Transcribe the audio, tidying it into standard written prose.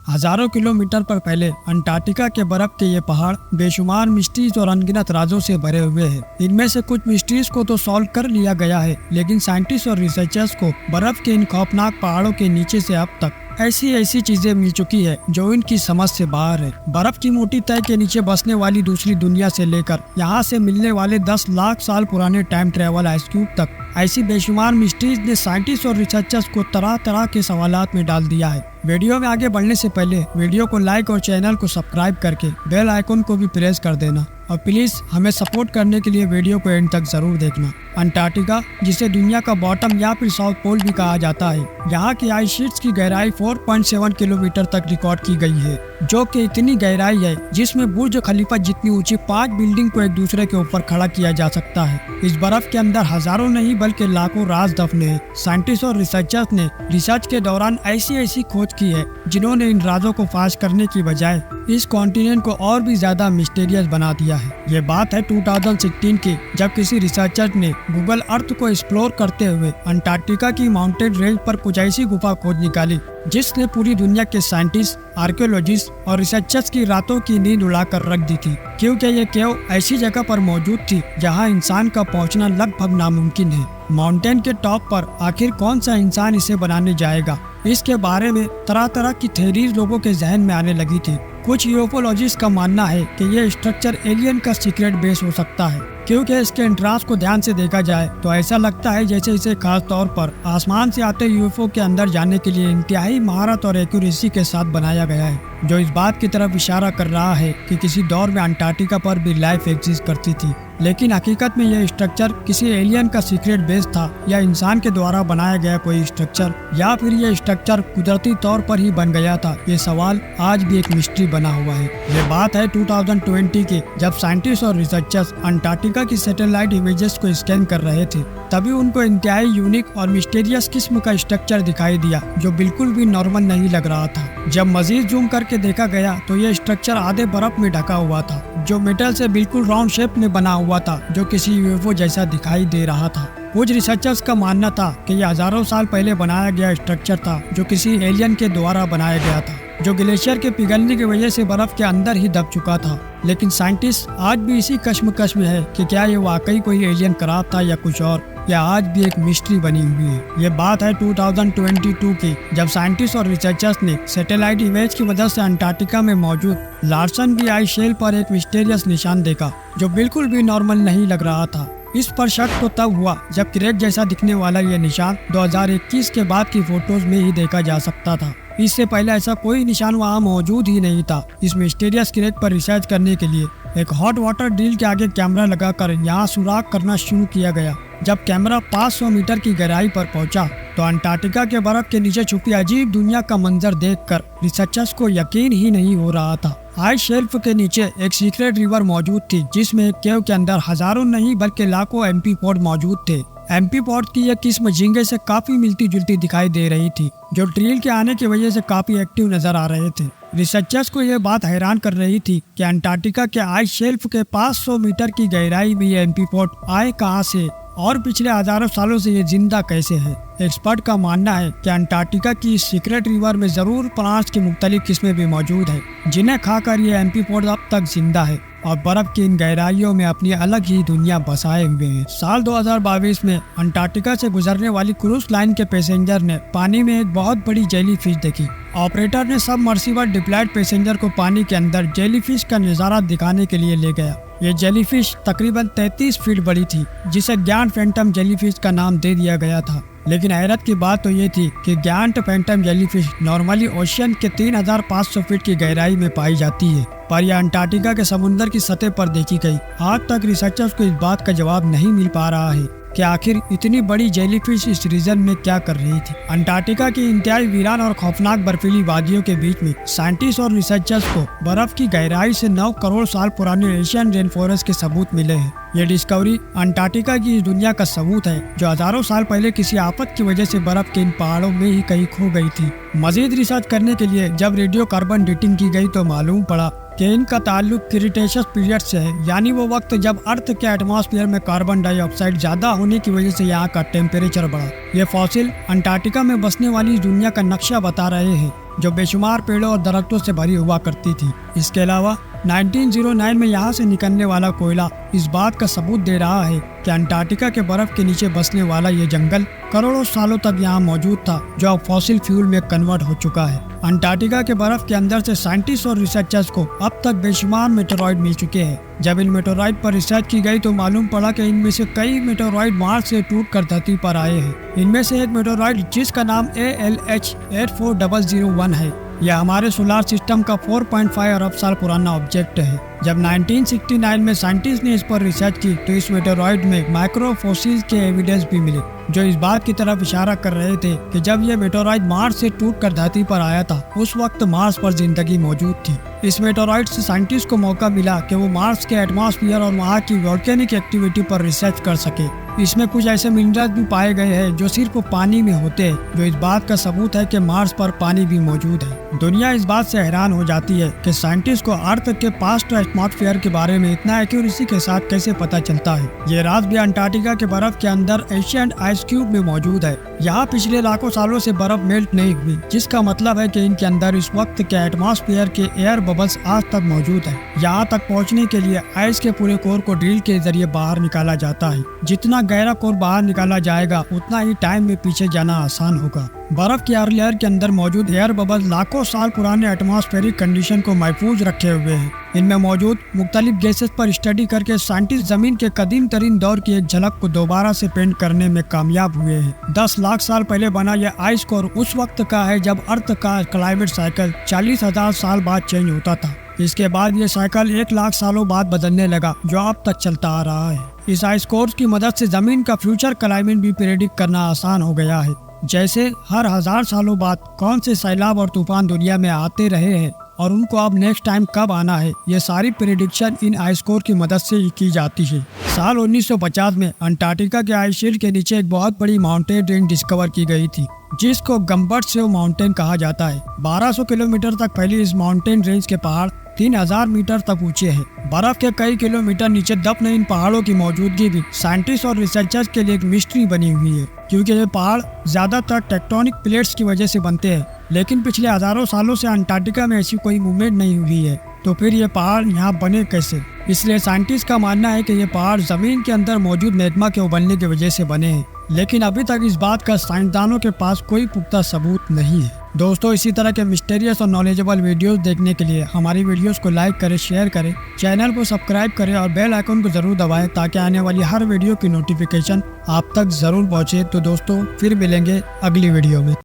हजारों किलोमीटर पर फैले अंटार्कटिका के बर्फ के ये पहाड़ बेशुमार मिस्ट्रीज और अनगिनत राजों से भरे हुए हैं। इनमें से कुछ मिस्ट्रीज को तो सॉल्व कर लिया गया है, लेकिन साइंटिस्ट और रिसर्चर्स को बर्फ के इन खौफनाक पहाड़ों के नीचे से अब तक ऐसी चीजें मिल चुकी है जो इनकी समझ से बाहर है। बर्फ की मोटी तह के नीचे बसने वाली दूसरी दुनिया से लेकर यहाँ से मिलने वाले 10 लाख साल पुराने टाइम ट्रेवल आइसक्यूब तक ऐसी बेशुमार मिस्ट्रीज ने साइंटिस्ट और रिसर्चर्स को तरह तरह के सवालात में डाल दिया है। वीडियो में आगे बढ़ने से पहले वीडियो को लाइक और चैनल को सब्सक्राइब करके बेल आइकन को भी प्रेस कर देना और प्लीज हमें सपोर्ट करने के लिए वीडियो को एंड तक जरूर देखना। अंटार्कटिका, जिसे दुनिया का बॉटम या फिर साउथ पोल भी कहा जाता है, यहाँ की आइस शीट्स की गहराई 4.7 किलोमीटर तक रिकॉर्ड की गई है, जो कि इतनी गहराई है जिसमें बुर्ज खलीफा जितनी ऊंची 5 बिल्डिंग को एक दूसरे के ऊपर खड़ा किया जा सकता है। इस बर्फ के अंदर हजारों नहीं बल्कि लाखों राज दफने हैं। साइंटिस्ट और रिसर्चर्स ने रिसर्च के दौरान ऐसी खोज की है जिन्होंने इन राजों को फाश करने की बजाय इस कॉन्टिनेंट को और भी ज्यादा मिस्टीरियस बना दिया है। ये बात है 2016 की, जब किसी रिसर्चर ने गूगल अर्थ को एक्सप्लोर करते हुए अंटार्कटिका की माउंटेन रेंज पर कुछ ऐसी गुफा खोज निकाली जिसने पूरी दुनिया के साइंटिस्ट, आर्कियोलॉजिस्ट और रिसर्चर्स की रातों की नींद उड़ाकर रख दी थी, क्योंकि ये केव ऐसी जगह पर मौजूद थी जहां इंसान का पहुंचना लगभग नामुमकिन है। माउंटेन के टॉप पर आखिर कौन सा इंसान इसे बनाने जाएगा, इसके बारे में तरह तरह की थ्योरीज लोगों के जहन में आने लगी थी। कुछ यूएफओलॉजिस्ट का मानना है कि ये स्ट्रक्चर एलियन का सीक्रेट बेस हो सकता है, क्योंकि इसके एंट्रांस को ध्यान से देखा जाए तो ऐसा लगता है जैसे इसे खास तौर पर आसमान से आते यूएफओ के अंदर जाने के लिए इंतहाई महारत और एक्यूरेसी के साथ बनाया गया है, जो इस बात की तरफ इशारा कर रहा है कि किसी दौर में अंटार्कटिका पर भी लाइफ एग्जिस्ट करती थी। लेकिन हकीकत में यह स्ट्रक्चर किसी एलियन का सीक्रेट बेस था या इंसान के द्वारा बनाया गया कोई स्ट्रक्चर, या फिर यह स्ट्रक्चर कुदरती तौर पर ही बन गया था, ये सवाल आज भी एक मिस्ट्री बना हुआ है। ये बात है 2020 की, जब साइंटिस्ट और रिसर्चर्स अंटार्कटिका की सैटेलाइट इमेजेस को स्कैन कर रहे थे, तभी उनको इंतहाई यूनिक और मिस्टीरियस किस्म का स्ट्रक्चर दिखाई दिया जो बिल्कुल भी नॉर्मल नहीं लग रहा था। जब मजीद जूम करके देखा गया तो यह स्ट्रक्चर आधे बर्फ में ढका हुआ था, जो मेटल से बिल्कुल राउंड शेप में बना हुआ था, जो किसी यूएफओ जैसा दिखाई दे रहा था। कुछ रिसर्चर्स का मानना था कि यह हजारों साल पहले बनाया गया स्ट्रक्चर था, जो किसी एलियन के द्वारा बनाया गया था, जो ग्लेशियर के पिघलने की वजह से बर्फ के अंदर ही दब चुका था। लेकिन साइंटिस्ट आज भी इसी कश्मकश में है कि क्या ये वाकई कोई एलियन क्राफ्ट था या कुछ और, या आज भी एक मिस्ट्री बनी हुई है। ये बात है 2022 की, जब साइंटिस्ट और रिसर्चर्स ने सैटेलाइट इमेज की मदद से अंटार्कटिका में मौजूद लार्सन बी आइस शेल पर एक मिस्टीरियस निशान देखा जो बिल्कुल भी नॉर्मल नहीं लग रहा था। इस पर शक तो तब हुआ जब क्रेक जैसा दिखने वाला ये निशान 2021 के बाद की फोटोज में ही देखा जा सकता था। इससे पहले ऐसा कोई निशान वहाँ मौजूद ही नहीं था। इस मिस्टीरियस क्रेक पर रिसर्च करने के लिए एक हॉट वाटर ड्रिल के आगे कैमरा लगाकर यहाँ सुराख करना शुरू किया गया। जब कैमरा 500 मीटर की गहराई पर पहुंचा तो अंटार्कटिका के बर्फ के नीचे छुपी अजीब दुनिया का मंजर देखकर रिसर्चर्स को यकीन ही नहीं हो रहा था। आइस शेल्फ के नीचे एक सीक्रेट रिवर मौजूद थी, जिसमें एक केव के अंदर हजारों नहीं बल्कि लाखों एम्फीपोड मौजूद थे। एम्फीपोड की यह किस्म झींगे से काफी मिलती जुलती दिखाई दे रही थी, जो ड्रिल के आने की वजह से काफी एक्टिव नजर आ रहे थे। रिसर्चर्स को यह बात हैरान कर रही थी कि अंटार्कटिका के आइस शेल्फ के 500 मीटर की गहराई में ये एम्फीपोड आए कहां से और पिछले हजारों सालों से ये जिंदा कैसे है। एक्सपर्ट का मानना है कि अंटार्कटिका की इस सीक्रेट रिवर में जरूर प्लांट्स की मुख्तलिफ किस्में भी मौजूद है, जिन्हें खाकर ये एम्फीपोड अब तक जिंदा है और बर्फ की इन गहराइयों में अपनी अलग ही दुनिया बसाए हुए हैं। साल 2022 में अंटार्कटिका से गुजरने वाली क्रूज लाइन के पैसेंजर ने पानी में एक बहुत बड़ी जेलीफिश देखी। ऑपरेटर ने सबमर्सिबल डिप्लॉयड पैसेंजर को पानी के अंदर जेलीफिश का नजारा दिखाने के लिए ले गया। ये जेलीफिश तकरीबन 33 फीट बड़ी थी, जिसे ज्ञान फैंटम जेलीफिश का नाम दे दिया गया था। लेकिन हैरत की बात तो ये थी कि ज्ञान फैंटम जेलीफिश नॉर्मली ओशियन के 3500 फीट की गहराई में पाई जाती है, पर यह अंटार्कटिका के समुद्र की सतह पर देखी गई। आज तक रिसर्चर्स को इस बात का जवाब नहीं मिल पा रहा है कि आखिर इतनी बड़ी जेलीफिश इस रीजन में क्या कर रही थी। अंटार्कटिका की इंतहाई वीरान और खौफनाक बर्फीली वादियों के बीच में साइंटिस्ट और रिसर्चर्स को बर्फ की गहराई से 9 करोड़ साल पुराने एशियन रेन फॉरेस्ट के सबूत मिले हैं। ये डिस्कवरी अंटार्कटिका की इस दुनिया का सबूत है जो हजारों साल पहले किसी आफत की वजह से बर्फ के इन पहाड़ों में ही कहीं खो गई थी। मजीद रिसर्च करने के लिए जब रेडियो कार्बन डेटिंग की गई तो मालूम पड़ा कि इनका ताल्लुक क्रिटेशियस पीरियड से है, यानी वो वक्त जब अर्थ के एटमॉस्फेयर में कार्बन डाइऑक्साइड ज्यादा होने की वजह से यहाँ का टेम्परेचर बढ़ा। ये फॉसिल अंटार्कटिका में बसने वाली दुनिया का नक्शा बता रहे हैं। जो बेशुमार पेड़ों और दरख्तों से भरी हुआ करती थी। इसके अलावा 1909 में यहाँ से निकलने वाला कोयला इस बात का सबूत दे रहा है कि अंटार्कटिका के बर्फ के नीचे बसने वाला ये जंगल करोड़ों सालों तक यहाँ मौजूद था, जो अब फॉसिल फ्यूल में कन्वर्ट हो चुका है। अंटार्कटिका के बर्फ के अंदर से साइंटिस्ट और रिसर्चर्स को अब तक बेशुमार मेटेरॉइड मिल चुके हैं। जब इन मेटेरॉइड पर रिसर्च की गई तो मालूम पड़ा कि इनमें से कई मेटेरॉइड मार्स से टूट कर धरती पर आए हैं। इनमें से एक मेटेरॉइड जिसका नाम ALH 84001 है, यह हमारे सोलर सिस्टम का 4.5 अरब साल पुराना ऑब्जेक्ट है। जब 1969 में साइंटिस्ट ने इस पर रिसर्च की तो इस मेटेरॉइड में माइक्रो फॉसिल्स के एविडेंस भी मिले, जो इस बात की तरफ इशारा कर रहे थे कि जब यह मेटेरॉइड मार्स से टूटकर धरती पर आया था उस वक्त मार्स पर जिंदगी मौजूद थी। इस मेटेरॉइड से साइंटिस्ट को मौका मिला कि वो मार्स के एटमॉस्फेयर और वहाँ की वोल्केनिक एक्टिविटी पर रिसर्च कर सके। इसमें कुछ ऐसे मिनरल्स भी पाए गए हैं जो सिर्फ पानी में होते हैं, जो इस बात का सबूत है कि मार्स पर पानी भी मौजूद है। दुनिया इस बात से हैरान हो जाती है कि साइंटिस्ट को अर्थ के पास्ट एटमॉस्फेयर के बारे में इतना एक्यूरेसी के साथ कैसे पता चलता है। ये राज भी अंटार्कटिका के बर्फ के अंदर एशियंट आइस क्यूब में मौजूद है। यहाँ पिछले लाखों सालों से बर्फ मेल्ट नहीं हुई, जिसका मतलब है कि इनके अंदर इस वक्त के एटमॉस्फेयर के एयर बबल्स आज तक मौजूद है। यहाँ तक पहुँचने के लिए आइस के पूरे कोर को ड्रिल के जरिए बाहर निकाला जाता है। जितना गहरा कोर बाहर निकाला जाएगा उतना ही टाइम में पीछे जाना आसान होगा। बर्फ की हर लेयर के अंदर मौजूद एयर बबल लाखों साल पुराने एटमॉस्फेरिक कंडीशन को महफूज रखे हुए हैं। इनमें मौजूद मुख्तलिफ गैसेस पर स्टडी करके साइंटिस्ट जमीन के कदीम तरीन दौर की एक झलक को दोबारा से पेंट करने में कामयाब हुए हैं। 10 लाख साल पहले बना यह आइस कोर उस वक्त का है जब अर्थ का क्लाइमेट साइकिल 40,000 साल बाद चेंज होता था। इसके बाद ये साइकिल 1 लाख सालों बाद बदलने लगा, जो अब तक चलता आ रहा है। इस आइस कोर की मदद से जमीन का फ्यूचर क्लाइमेट भी प्रेडिक्ट करना आसान हो गया है, जैसे हर 1000 सालों बाद कौन से सैलाब और तूफान दुनिया में आते रहे हैं और उनको अब नेक्स्ट टाइम कब आना है। ये सारी प्रेडिक्शन इन आइस कोर की मदद से ही की जाती है। साल 1950 में अंटार्कटिका के आइस शील्ड के नीचे एक बहुत बड़ी माउंटेन रेंज डिस्कवर की गई थी, जिसको गम्बर्टसेव माउंटेन कहा जाता है। 1200 किलोमीटर तक फैली इस माउंटेन रेंज के पहाड़ 3000 मीटर तक ऊंचे हैं। बर्फ के कई किलोमीटर नीचे दफन इन पहाड़ों की मौजूदगी भी साइंटिस्ट और रिसर्चर्स के लिए एक मिस्ट्री बनी हुई है, क्योंकि ये पहाड़ ज्यादातर टेक्टोनिक प्लेट्स की वजह से बनते हैं। लेकिन पिछले हजारों सालों से अंटार्कटिका में ऐसी कोई मूवमेंट नहीं हुई है, तो फिर ये पहाड़ यहाँ बने कैसे? इसलिए साइंटिस्ट का मानना है कि ये पहाड़ जमीन के अंदर मौजूद मैग्मा के उबलने की वजह से बने हैं, लेकिन अभी तक इस बात का साइंसदानों के पास कोई पुख्ता सबूत नहीं है। दोस्तों, इसी तरह के मिस्टीरियस और नॉलेजेबल वीडियोस देखने के लिए हमारी वीडियोस को लाइक करें, शेयर करें, चैनल को सब्सक्राइब करें और बेल आइकन को जरूर दबाएं ताकि आने वाली हर वीडियो की नोटिफिकेशन आप तक जरूर पहुंचे। तो दोस्तों, फिर मिलेंगे अगली वीडियो में।